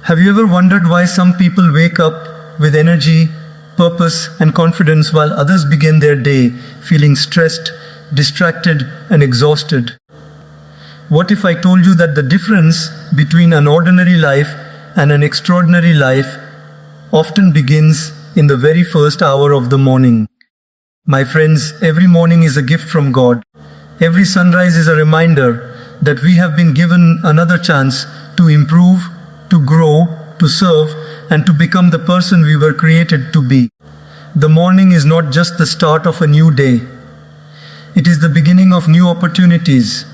Have you ever wondered why some people wake up with energy, purpose, and confidence while others begin their day feeling stressed, distracted, and exhausted? What if I told you that the difference between an ordinary life and an extraordinary life often begins in the very first hour of the morning? My friends, every morning is a gift from God. Every sunrise is a reminder that we have been given another chance to improve, to grow, to serve, and to become the person we were created to be. The morning is not just the start of a new day. It is the beginning of new opportunities,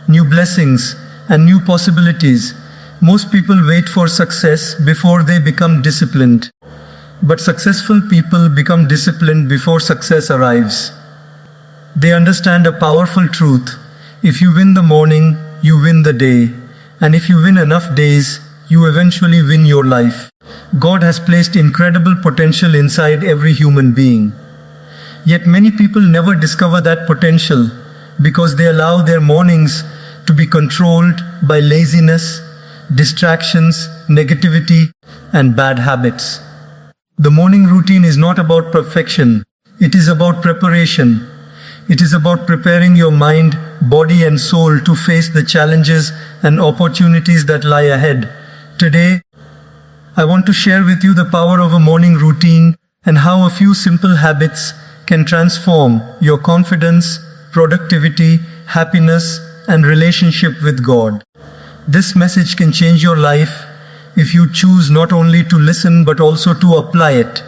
new blessings, and new possibilities. Most people wait for success before they become disciplined. But successful people become disciplined before success arrives. They understand a powerful truth. If you win the morning, you win the day. And if you win enough days, you eventually win your life. God has placed incredible potential inside every human being. Yet many people never discover that potential because they allow their mornings to be controlled by laziness, distractions, negativity, and bad habits. The morning routine is not about perfection. It is about preparation. It is about preparing your mind, body, and soul to face the challenges and opportunities that lie ahead. Today, I want to share with you the power of a morning routine and how a few simple habits can transform your confidence, productivity, happiness, and relationship with God. This message can change your life if you choose not only to listen but also to apply it.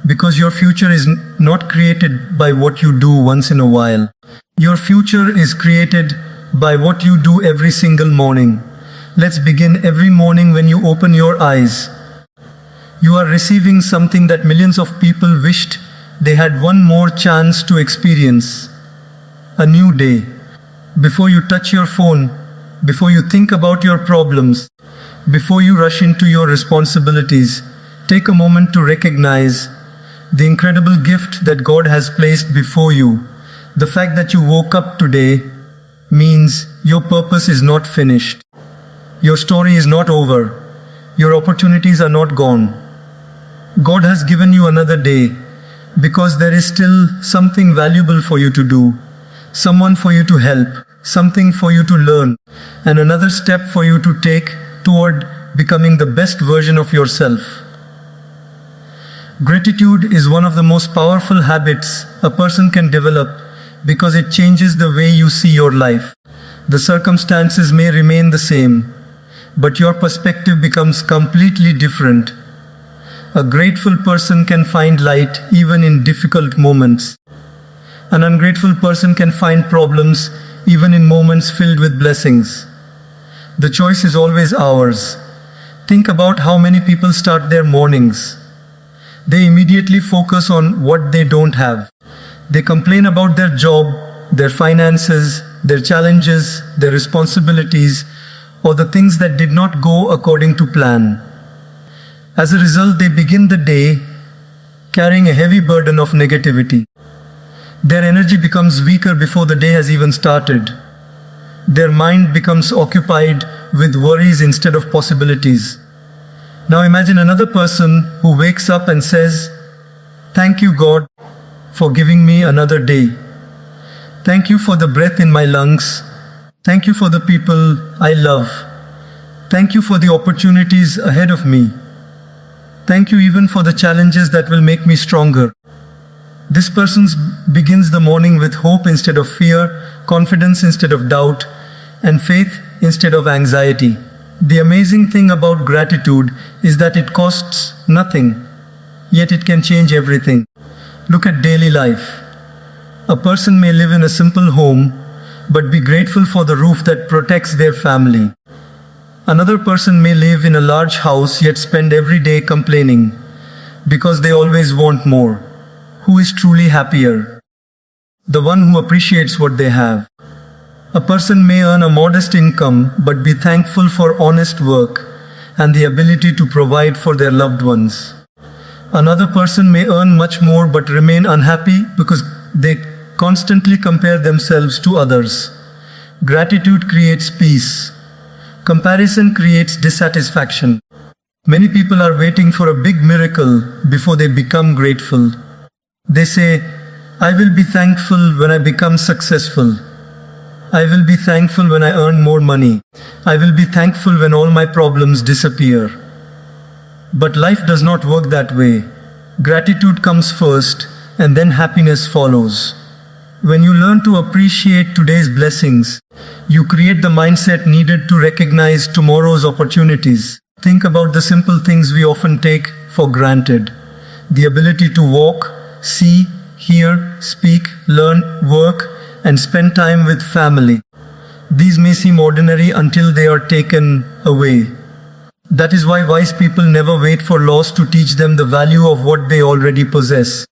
Because your future is not created by what you do once in a while. Your future is created by what you do every single morning. Let's begin every morning when you open your eyes. You are receiving something that millions of people wished they had one more chance to experience. A new day. Before you touch your phone, before you think about your problems, before you rush into your responsibilities, take a moment to recognize the incredible gift that God has placed before you. The fact that you woke up today means your purpose is not finished. Your story is not over. Your opportunities are not gone. God has given you another day because there is still something valuable for you to do, someone for you to help, something for you to learn, and another step for you to take toward becoming the best version of yourself. Gratitude is one of the most powerful habits a person can develop because it changes the way you see your life. The circumstances may remain the same, but your perspective becomes completely different. A grateful person can find light even in difficult moments. An ungrateful person can find problems even in moments filled with blessings. The choice is always ours. Think about how many people start their mornings. They immediately focus on what they don't have. They complain about their job, their finances, their challenges, their responsibilities, or the things that did not go according to plan. As a result, they begin the day carrying a heavy burden of negativity. Their energy becomes weaker before the day has even started. Their mind becomes occupied with worries instead of possibilities. Now imagine another person who wakes up and says, "Thank you, God, for giving me another day. Thank you for the breath in my lungs. Thank you for the people I love. Thank you for the opportunities ahead of me. Thank you even for the challenges that will make me stronger." This person begins the morning with hope instead of fear, confidence instead of doubt, and faith instead of anxiety. The amazing thing about gratitude is that it costs nothing, yet it can change everything. Look at daily life. A person may live in a simple home, but be grateful for the roof that protects their family. Another person may live in a large house yet spend every day complaining because they always want more. Who is truly happier? The one who appreciates what they have. A person may earn a modest income but be thankful for honest work and the ability to provide for their loved ones. Another person may earn much more but remain unhappy because they constantly compare themselves to others. Gratitude creates peace. Comparison creates dissatisfaction. Many people are waiting for a big miracle before they become grateful. They say, I will be thankful when I become successful. I will be thankful when I earn more money. I will be thankful when all my problems disappear. But life does not work that way. Gratitude comes first, and then happiness follows. When you learn to appreciate today's blessings, you create the mindset needed to recognize tomorrow's opportunities. Think about the simple things we often take for granted. The ability to walk, see, hear, speak, learn, work, and spend time with family. These may seem ordinary until they are taken away. That is why wise people never wait for loss to teach them the value of what they already possess.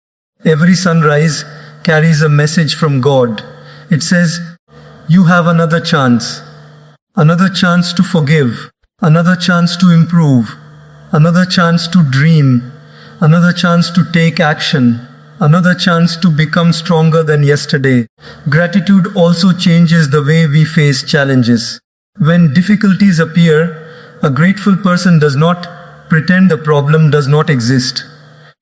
Every sunrise carries a message from God. It says, you have another chance to forgive, another chance to improve, another chance to dream, another chance to take action, another chance to become stronger than yesterday. Gratitude also changes the way we face challenges. When difficulties appear, a grateful person does not pretend the problem does not exist.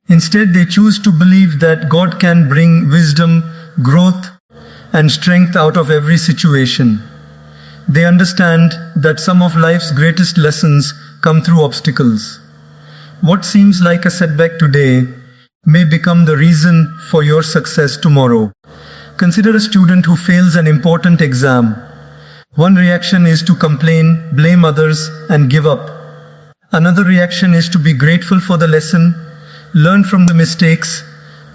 Instead, they choose to believe that God can bring wisdom, growth, and strength out of every situation. They understand that some of life's greatest lessons come through obstacles. What seems like a setback today may become the reason for your success tomorrow. Consider a student who fails an important exam. One reaction is to complain, blame others, and give up. Another reaction is to be grateful for the lesson, learn from the mistakes,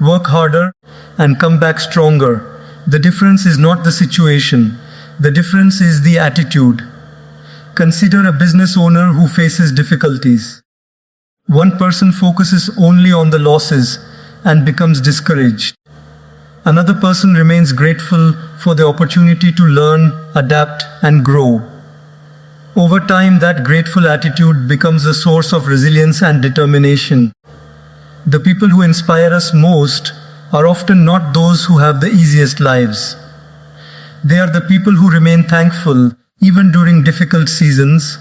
work harder, and come back stronger. The difference is not the situation. The difference is the attitude. Consider a business owner who faces difficulties. One person focuses only on the losses and becomes discouraged. Another person remains grateful for the opportunity to learn, adapt, and grow. Over time, that grateful attitude becomes a source of resilience and determination. The people who inspire us most are often not those who have the easiest lives. They are the people who remain thankful even during difficult seasons.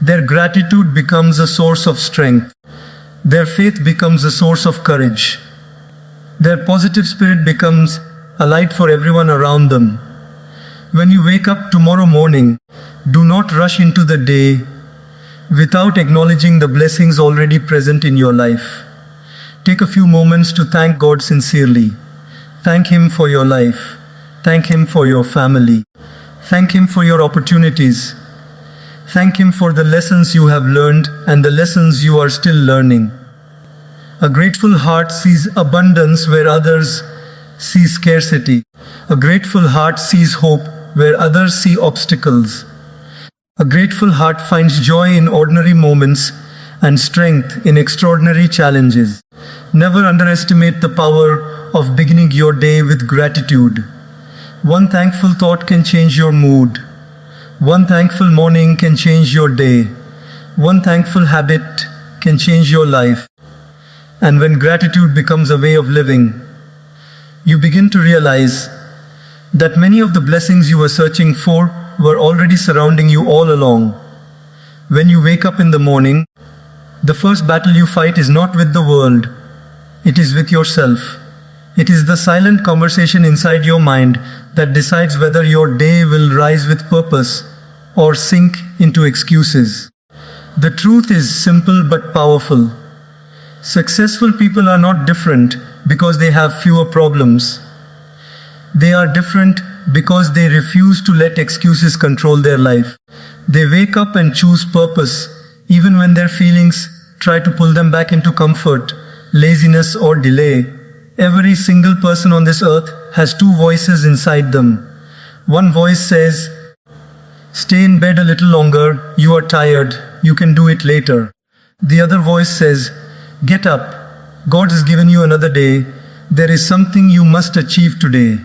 Their gratitude becomes a source of strength. Their faith becomes a source of courage. Their positive spirit becomes a light for everyone around them. When you wake up tomorrow morning, do not rush into the day without acknowledging the blessings already present in your life. Take a few moments to thank God sincerely. Thank Him for your life. Thank Him for your family. Thank Him for your opportunities. Thank Him for the lessons you have learned and the lessons you are still learning. A grateful heart sees abundance where others see scarcity. A grateful heart sees hope where others see obstacles. A grateful heart finds joy in ordinary moments and strength in extraordinary challenges. Never underestimate the power of beginning your day with gratitude. One thankful thought can change your mood. One thankful morning can change your day. One thankful habit can change your life. And when gratitude becomes a way of living, you begin to realize that many of the blessings you were searching for were already surrounding you all along. When you wake up in the morning, the first battle you fight is not with the world, it is with yourself. It is the silent conversation inside your mind that decides whether your day will rise with purpose or sink into excuses. The truth is simple but powerful. Successful people are not different because they have fewer problems. They are different because they refuse to let excuses control their life. They wake up and choose purpose, even when their feelings try to pull them back into comfort, laziness, or delay. Every single person on this earth has two voices inside them. One voice says, "Stay in bed a little longer, you are tired, you can do it later." The other voice says, "Get up, God has given you another day, there is something you must achieve today."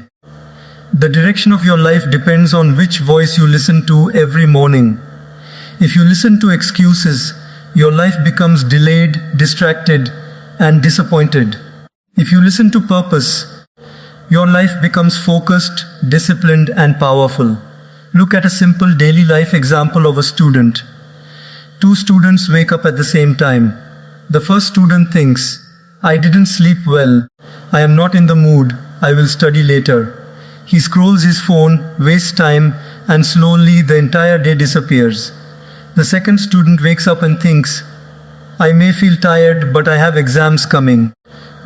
The direction of your life depends on which voice you listen to every morning. If you listen to excuses, your life becomes delayed, distracted, and disappointed. If you listen to purpose, your life becomes focused, disciplined, and powerful. Look at a simple daily life example of a student. Two students wake up at the same time. The first student thinks, I didn't sleep well. I am not in the mood. I will study later. He scrolls his phone, wastes time, and slowly the entire day disappears. The second student wakes up and thinks, I may feel tired, but I have exams coming.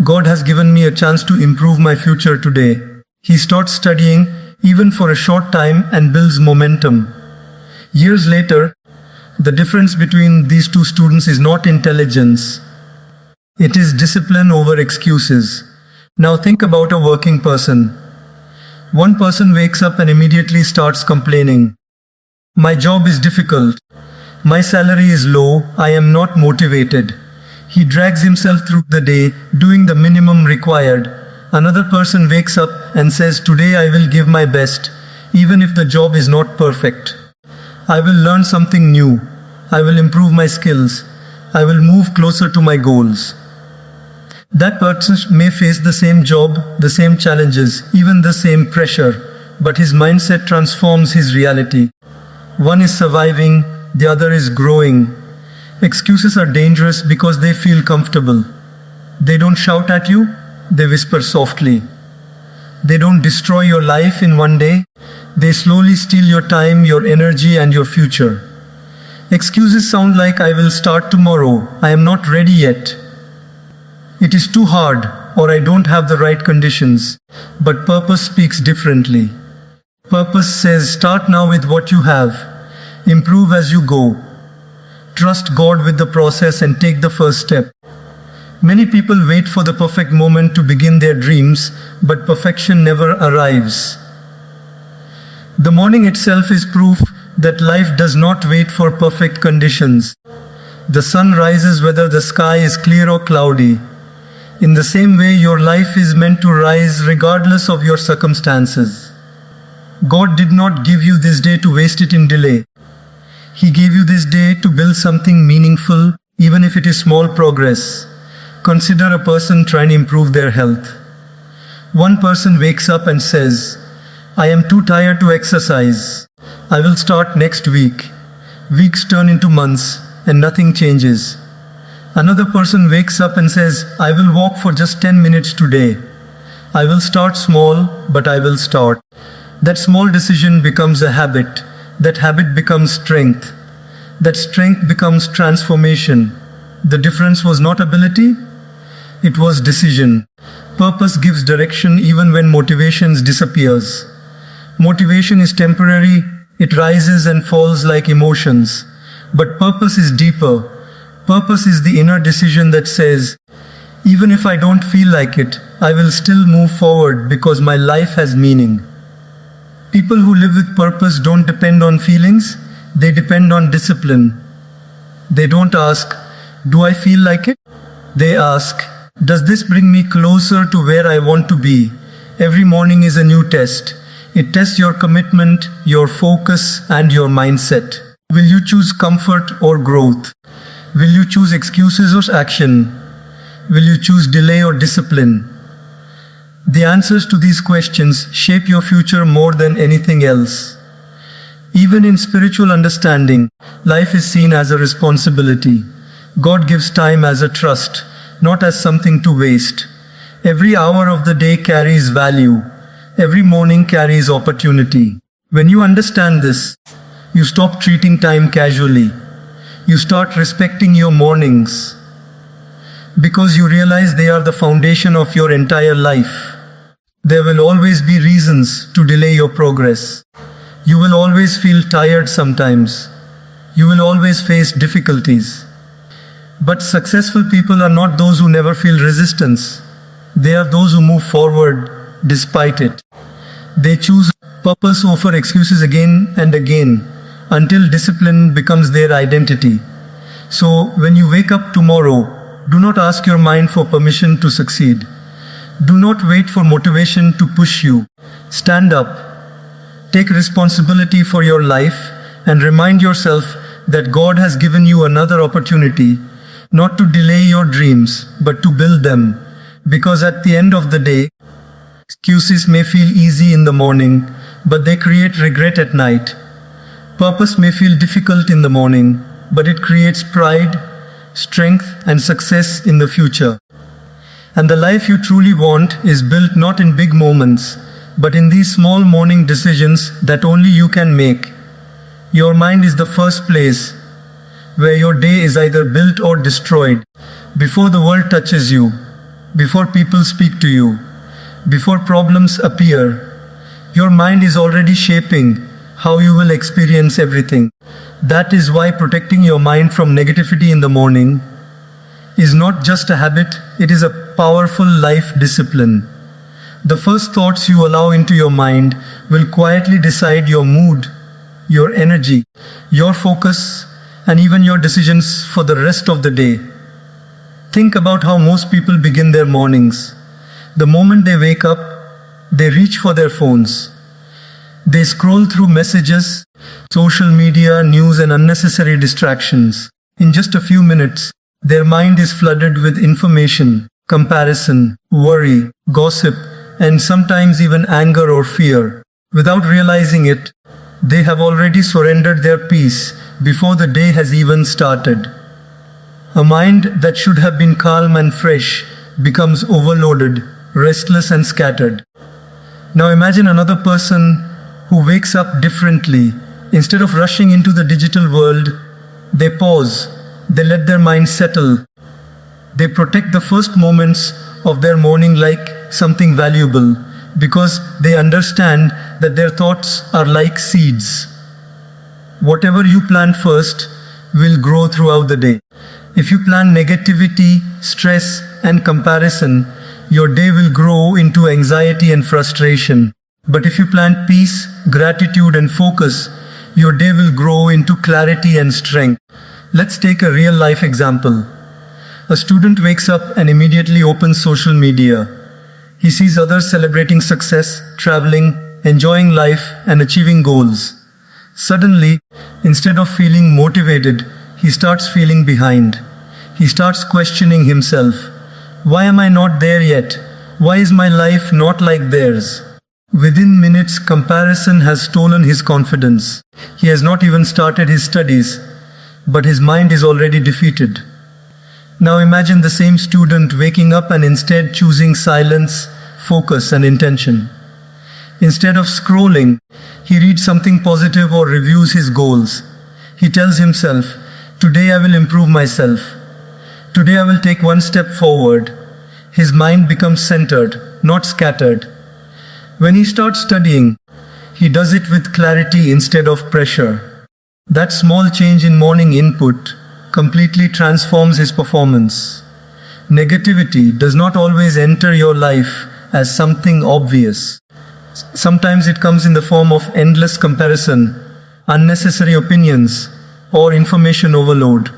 God has given me a chance to improve my future today. He starts studying, even for a short time, and builds momentum. Years later, the difference between these two students is not intelligence. It is discipline over excuses. Now think about a working person. One person wakes up and immediately starts complaining. My job is difficult. My salary is low. I am not motivated. He drags himself through the day, doing the minimum required. Another person wakes up and says, today I will give my best, even if the job is not perfect. I will learn something new. I will improve my skills. I will move closer to my goals. That person may face the same job, the same challenges, even the same pressure, but his mindset transforms his reality. One is surviving, the other is growing. Excuses are dangerous because they feel comfortable. They don't shout at you, they whisper softly. They don't destroy your life in one day. They slowly steal your time, your energy, and your future. Excuses sound like, I will start tomorrow, I am not ready yet. It is too hard, or I don't have the right conditions. But purpose speaks differently. Purpose says, start now with what you have. Improve as you go. Trust God with the process and take the first step. Many people wait for the perfect moment to begin their dreams, but perfection never arrives. The morning itself is proof that life does not wait for perfect conditions. The sun rises whether the sky is clear or cloudy. In the same way, your life is meant to rise regardless of your circumstances. God did not give you this day to waste it in delay. He gave you this day to build something meaningful, even if it is small progress. Consider a person trying to improve their health. One person wakes up and says, I am too tired to exercise. I will start next week. Weeks turn into months and nothing changes. Another person wakes up and says, I will walk for just 10 minutes today. I will start small, but I will start. That small decision becomes a habit. That habit becomes strength. That strength becomes transformation. The difference was not ability, it was decision. Purpose gives direction even when motivation disappears. Motivation is temporary, it rises and falls like emotions. But purpose is deeper. Purpose is the inner decision that says, even if I don't feel like it, I will still move forward because my life has meaning. People who live with purpose don't depend on feelings, they depend on discipline. They don't ask, do I feel like it? They ask, does this bring me closer to where I want to be? Every morning is a new test. It tests your commitment, your focus, and your mindset. Will you choose comfort or growth? Will you choose excuses or action? Will you choose delay or discipline? The answers to these questions shape your future more than anything else. Even in spiritual understanding, life is seen as a responsibility. God gives time as a trust, not as something to waste. Every hour of the day carries value. Every morning carries opportunity. When you understand this, you stop treating time casually. You start respecting your mornings because you realize they are the foundation of your entire life. There will always be reasons to delay your progress. You will always feel tired sometimes. You will always face difficulties. But successful people are not those who never feel resistance. They are those who move forward despite it. They choose purpose over excuses again and again until discipline becomes their identity. So when you wake up tomorrow, do not ask your mind for permission to succeed. Do not wait for motivation to push you. Stand up. Take responsibility for your life and remind yourself that God has given you another opportunity, not to delay your dreams, but to build them. Because at the end of the day, excuses may feel easy in the morning, but they create regret at night. Purpose may feel difficult in the morning, but it creates pride, strength, and success in the future. And the life you truly want is built not in big moments, but in these small morning decisions that only you can make. Your mind is the first place where your day is either built or destroyed. Before the world touches you, before people speak to you, before problems appear, your mind is already shaping how you will experience everything. That is why protecting your mind from negativity in the morning is not just a habit, it is a powerful life discipline. The first thoughts you allow into your mind will quietly decide your mood, your energy, your focus, and even your decisions for the rest of the day. Think about how most people begin their mornings. The moment they wake up, they reach for their phones. They scroll through messages, social media, news, and unnecessary distractions. In just a few minutes, their mind is flooded with information, comparison, worry, gossip, and sometimes even anger or fear. Without realizing it, they have already surrendered their peace before the day has even started. A mind that should have been calm and fresh becomes overloaded, restless, and scattered. Now imagine another person who wakes up differently. Instead of rushing into the digital world, they pause, they let their mind settle. They protect the first moments of their morning like something valuable because they understand that their thoughts are like seeds. Whatever you plant first will grow throughout the day. If you plant negativity, stress, and comparison, your day will grow into anxiety and frustration. But if you plant peace, gratitude, and focus, your day will grow into clarity and strength. Let's take a real life example. A student wakes up and immediately opens social media. He sees others celebrating success, traveling, enjoying life, and achieving goals. Suddenly, instead of feeling motivated, he starts feeling behind. He starts questioning himself. Why am I not there yet? Why is my life not like theirs? Within minutes, comparison has stolen his confidence. He has not even started his studies, but his mind is already defeated. Now imagine the same student waking up and instead choosing silence, focus, and intention. Instead of scrolling, he reads something positive or reviews his goals. He tells himself, "Today I will improve myself. Today I will take one step forward." His mind becomes centered, not scattered. When he starts studying, he does it with clarity instead of pressure. That small change in morning input completely transforms his performance. Negativity does not always enter your life as something obvious. Sometimes it comes in the form of endless comparison, unnecessary opinions, or information overload.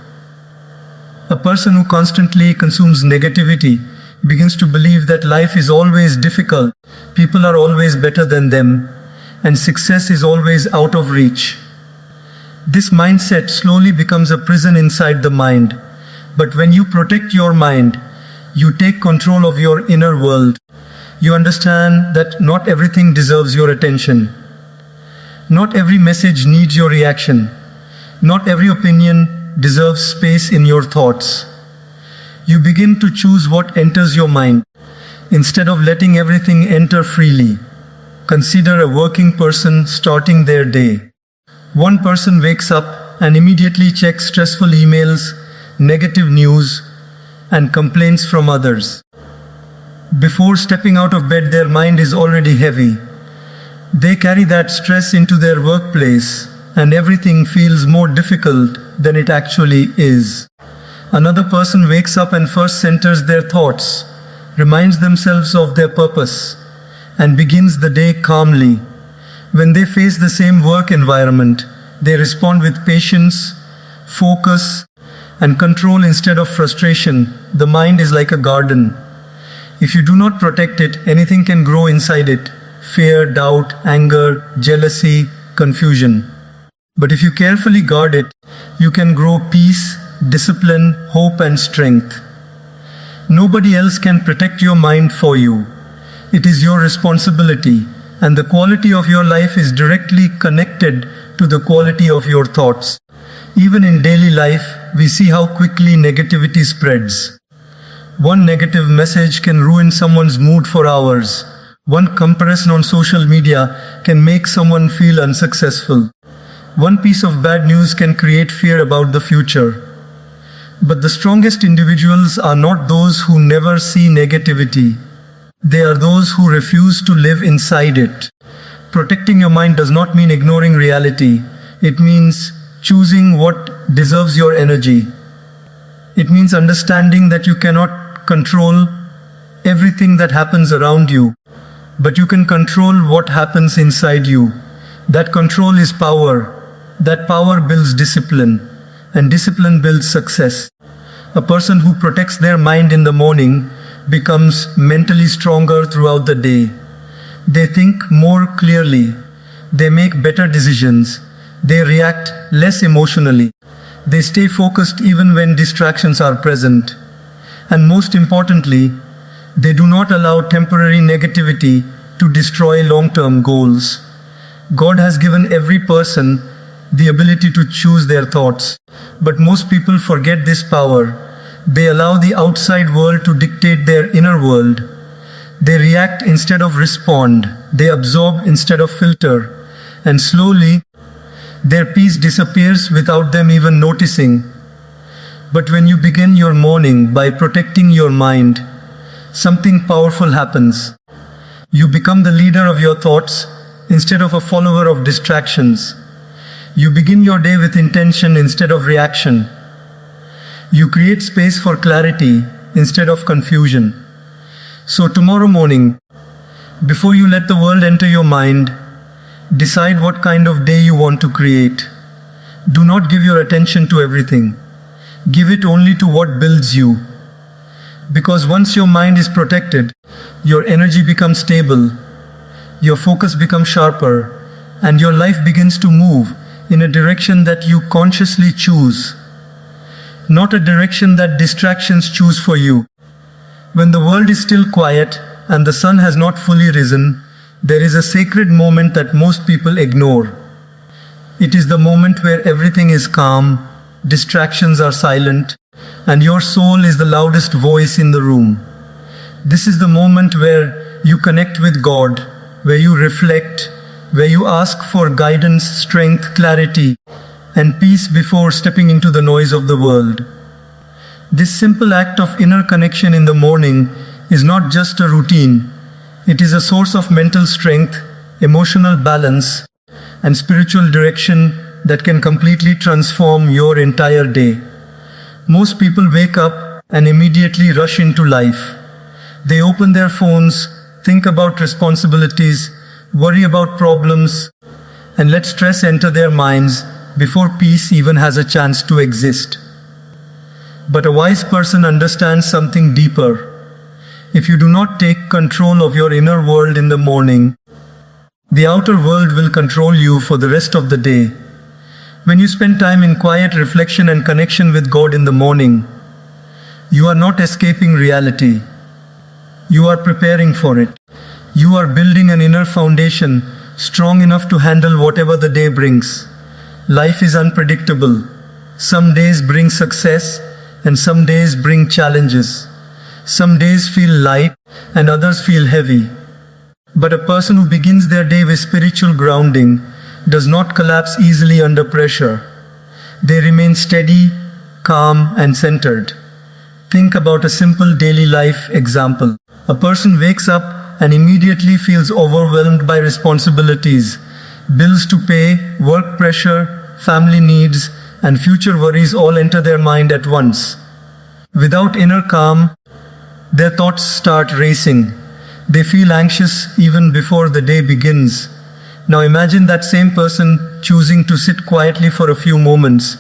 A person who constantly consumes negativity begins to believe that life is always difficult, people are always better than them, and success is always out of reach. This mindset slowly becomes a prison inside the mind. But when you protect your mind, you take control of your inner world. You understand that not everything deserves your attention. Not every message needs your reaction. Not every opinion deserves space in your thoughts. You begin to choose what enters your mind, instead of letting everything enter freely. Consider a working person starting their day. One person wakes up and immediately checks stressful emails, negative news, and complaints from others. Before stepping out of bed, their mind is already heavy. They carry that stress into their workplace, and everything feels more difficult than it actually is. Another person wakes up and first centers their thoughts, reminds themselves of their purpose, and begins the day calmly. When they face the same work environment, they respond with patience, focus, and control instead of frustration. The mind is like a garden. If you do not protect it, anything can grow inside it: fear, doubt, anger, jealousy, confusion. But if you carefully guard it, you can grow peace, discipline, hope, and strength. Nobody else can protect your mind for you. It is your responsibility, and the quality of your life is directly connected to the quality of your thoughts. Even in daily life, we see how quickly negativity spreads. One negative message can ruin someone's mood for hours. One comparison on social media can make someone feel unsuccessful. One piece of bad news can create fear about the future. But the strongest individuals are not those who never see negativity. They are those who refuse to live inside it. Protecting your mind does not mean ignoring reality. It means choosing what deserves your energy. It means understanding that you cannot control everything that happens around you, but you can control what happens inside you. That control is power. That power builds discipline, and discipline builds success. A person who protects their mind in the morning becomes mentally stronger throughout the day. They think more clearly. They make better decisions. They react less emotionally. They stay focused even when distractions are present. And most importantly, they do not allow temporary negativity to destroy long-term goals. God has given every person the ability to choose their thoughts. But most people forget this power. They allow the outside world to dictate their inner world. They react instead of respond. They absorb instead of filter. And slowly, their peace disappears without them even noticing. But when you begin your morning by protecting your mind, something powerful happens. You become the leader of your thoughts instead of a follower of distractions. You begin your day with intention instead of reaction. You create space for clarity instead of confusion. So tomorrow morning, before you let the world enter your mind, decide what kind of day you want to create. Do not give your attention to everything. Give it only to what builds you. Because once your mind is protected, your energy becomes stable, your focus becomes sharper, and your life begins to move in a direction that you consciously choose, not a direction that distractions choose for you. When the world is still quiet and the sun has not fully risen, there is a sacred moment that most people ignore. It is the moment where everything is calm, distractions are silent, and your soul is the loudest voice in the room. This is the moment where you connect with God, where you reflect, where you ask for guidance, strength, clarity, and peace before stepping into the noise of the world. This simple act of inner connection in the morning is not just a routine. It is a source of mental strength, emotional balance, and spiritual direction that can completely transform your entire day. Most people wake up and immediately rush into life. They open their phones, think about responsibilities, worry about problems, and let stress enter their minds before peace even has a chance to exist. But a wise person understands something deeper. If you do not take control of your inner world in the morning, the outer world will control you for the rest of the day. When you spend time in quiet reflection and connection with God in the morning, you are not escaping reality. You are preparing for it. You are building an inner foundation strong enough to handle whatever the day brings. Life is unpredictable. Some days bring success and some days bring challenges. Some days feel light and others feel heavy. But a person who begins their day with spiritual grounding does not collapse easily under pressure. They remain steady, calm, and centered. Think about a simple daily life example. A person wakes up and immediately feels overwhelmed by responsibilities, bills to pay, work pressure, family needs, and future worries all enter their mind at once. Without inner calm, their thoughts start racing. They feel anxious even before the day begins. Now imagine that same person choosing to sit quietly for a few moments,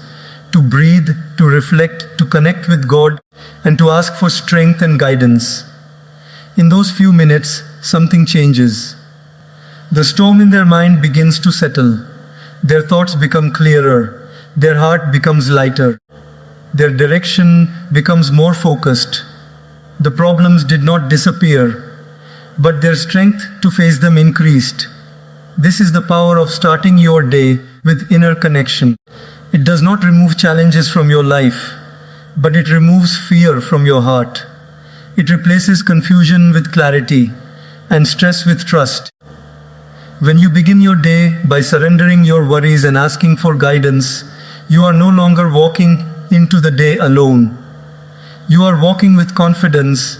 to breathe, to reflect, to connect with God, and to ask for strength and guidance. In those few minutes, something changes. The storm in their mind begins to settle. Their thoughts become clearer. Their heart becomes lighter. Their direction becomes more focused. The problems did not disappear, but their strength to face them increased. This is the power of starting your day with inner connection. It does not remove challenges from your life, but it removes fear from your heart. It replaces confusion with clarity and stress with trust. When you begin your day by surrendering your worries and asking for guidance, you are no longer walking into the day alone. You are walking with confidence,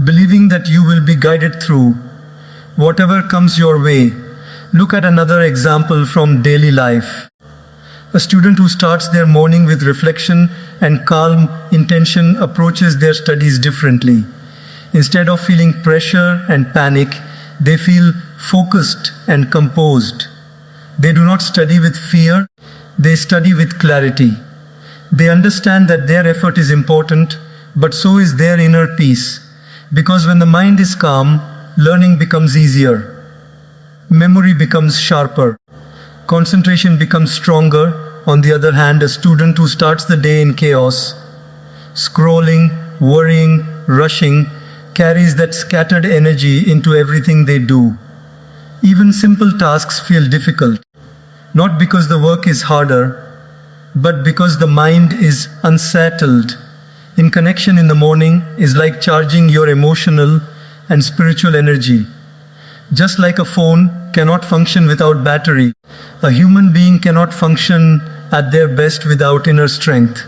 believing that you will be guided through whatever comes your way. Look at another example from daily life. A student who starts their morning with reflection and calm intention approaches their studies differently. Instead of feeling pressure and panic, they feel focused and composed. They do not study with fear, they study with clarity. They understand that their effort is important, but so is their inner peace. Because when the mind is calm, learning becomes easier. Memory becomes sharper. Concentration becomes stronger. On the other hand, a student who starts the day in chaos, scrolling, worrying, rushing, carries that scattered energy into everything they do. Even simple tasks feel difficult, not because the work is harder, but because the mind is unsettled. In connection in the morning is like charging your emotional and spiritual energy. Just like a phone cannot function without battery, a human being cannot function at their best without inner strength.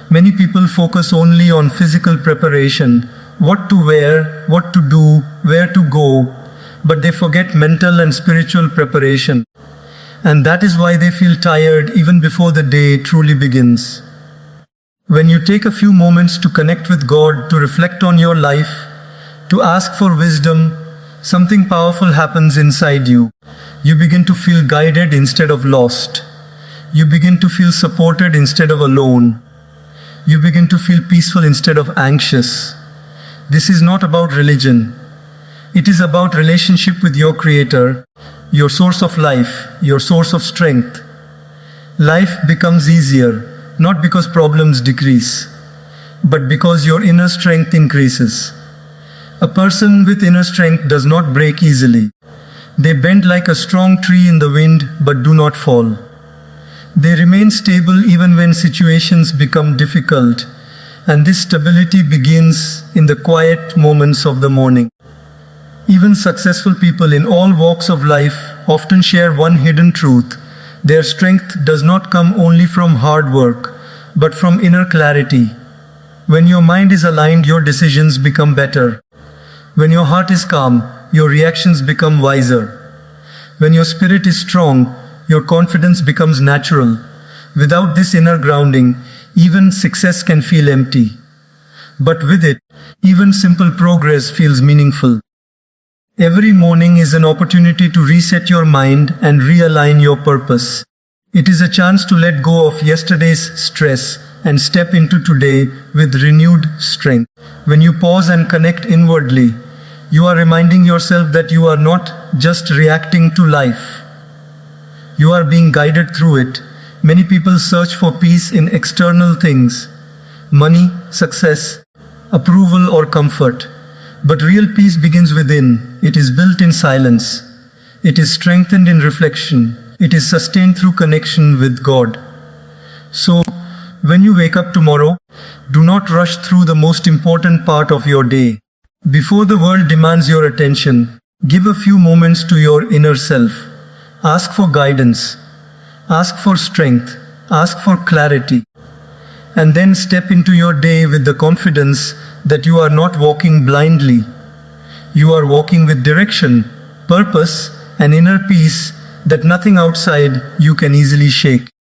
Many people focus only on physical preparation, what to wear, what to do, where to go, but they forget mental and spiritual preparation. And that is why they feel tired even before the day truly begins. When you take a few moments to connect with God, to reflect on your life, to ask for wisdom, something powerful happens inside you. You begin to feel guided instead of lost. You begin to feel supported instead of alone. You begin to feel peaceful instead of anxious. This is not about religion. It is about relationship with your Creator, your source of life, your source of strength. Life becomes easier, not because problems decrease, but because your inner strength increases. A person with inner strength does not break easily. They bend like a strong tree in the wind but do not fall. They remain stable even when situations become difficult, and this stability begins in the quiet moments of the morning. Even successful people in all walks of life often share one hidden truth. Their strength does not come only from hard work, but from inner clarity. When your mind is aligned, your decisions become better. When your heart is calm, your reactions become wiser. When your spirit is strong, your confidence becomes natural. Without this inner grounding, even success can feel empty. But with it, even simple progress feels meaningful. Every morning is an opportunity to reset your mind and realign your purpose. It is a chance to let go of yesterday's stress and step into today with renewed strength. When you pause and connect inwardly, you are reminding yourself that you are not just reacting to life. You are being guided through it. Many people search for peace in external things, money, success, approval, or comfort. But real peace begins within. It is built in silence. It is strengthened in reflection. It is sustained through connection with God. So, when you wake up tomorrow, do not rush through the most important part of your day. Before the world demands your attention, give a few moments to your inner self. Ask for guidance. Ask for strength. Ask for clarity. And then step into your day with the confidence that you are not walking blindly. You are walking with direction, purpose, and inner peace that nothing outside you can easily shake.